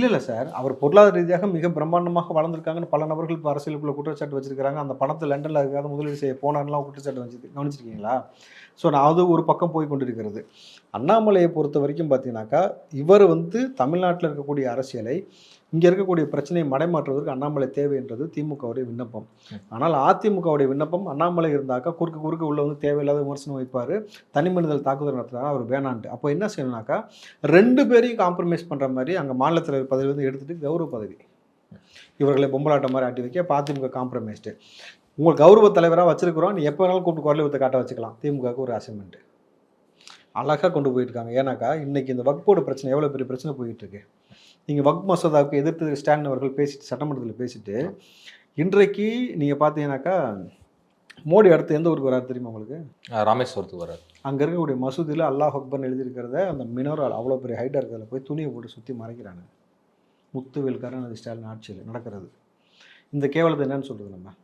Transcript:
இல்ல சார். அவர் பொருளாதார ரீதியாக மிக பிரம்மாண்டமாக வளர்ந்திருக்காங்கன்னு பல நபர்கள் இப்ப அரசியலுக்குள்ள குற்றச்சாட்டு வச்சிருக்காங்க. அந்த பணத்த லண்டன்ல அதுக்காக முதலீடு செய்ய போனார்ன்லாம் குற்றச்சாட்டு கவனிச்சிருக்கீங்களா? ஸோ நான் அது ஒரு பக்கம் போய் கொண்டிருக்கிறது. அண்ணாமலையை பொறுத்தவரைக்கும் பார்த்தீங்கன்னாக்கா, இவர் வந்து தமிழ்நாட்டில இருக்கக்கூடிய அரசியலை, இங்க இருக்கக்கூடிய பிரச்சனையை மடைமாற்றுவதற்கு அண்ணாமலை தேவை என்றது திமுகவுடைய விண்ணப்பம். ஆனால் அதிமுகவுடைய விண்ணப்பம் அண்ணாமலை இருந்தாக்கா குறுக்க குறுக்க உள்ள வந்து தேவையில்லாத விமர்சனம் வைப்பாரு. தனிமனிதல் தாக்குதல் நடத்துறாரு. அவர் வேணான்ட்டு. அப்போ என்ன செய்யணும்னாக்கா, 2 பேரையும் காம்ப்ரமைஸ் பண்ற மாரி அங்க மாநில தலைவர் பதவியிலிருந்து எடுத்துட்டு கௌரவ பதவி. இவர்களை பொம்பலாட்டம் மாரி ஆட்டி வைக்க அதிமுக காம்ப்ரமைஸ்டு. உங்கள் கௌரவ தலைவரா வச்சிருக்கிறோம். நீ எப்போ வேணாலும் கூப்பிட்டு குரல் வித்த காட்ட வச்சுக்கலாம். திமுகவுக்கு ஒரு அசைன்மெண்ட். அழகா கொண்டு போயிருக்காங்க. ஏன்னாக்கா, இன்னைக்கு இந்த வக்ஃப் போர்டு பிரச்சனை எவ்வளோ பெரிய பிரச்சனை போயிட்டு இருக்கு. நீங்க வக்ஃப் மசோதாவுக்கு எதிர்த்து ஸ்டாலின் அவர்கள் பேசிட்டு சட்டமன்றத்தில் பேசிட்டு, இன்றைக்கு நீங்க பார்த்தீங்கன்னாக்கா, மோடி அடுத்து எந்த ஊருக்கு வராரு தெரியுமா உங்களுக்கு? ராமேஸ்வரத்துக்கு வராரு. அங்க இருக்கக்கூடிய மசூதியில் அல்லாஹ் அக்பர்னு எழுதியிருக்கிறத அந்த மினோரால் அவ்வளோ பெரிய ஹைட்டாக இருக்கிறதுல போய் துணியை போட்டு சுற்றி மறைக்கிறாங்க. முத்துவேல் கருணாநிதி ஸ்டாலின் ஆட்சியில் நடக்கிறது. இந்த கேவலத்தை என்னன்னு சொல்றது நம்ம?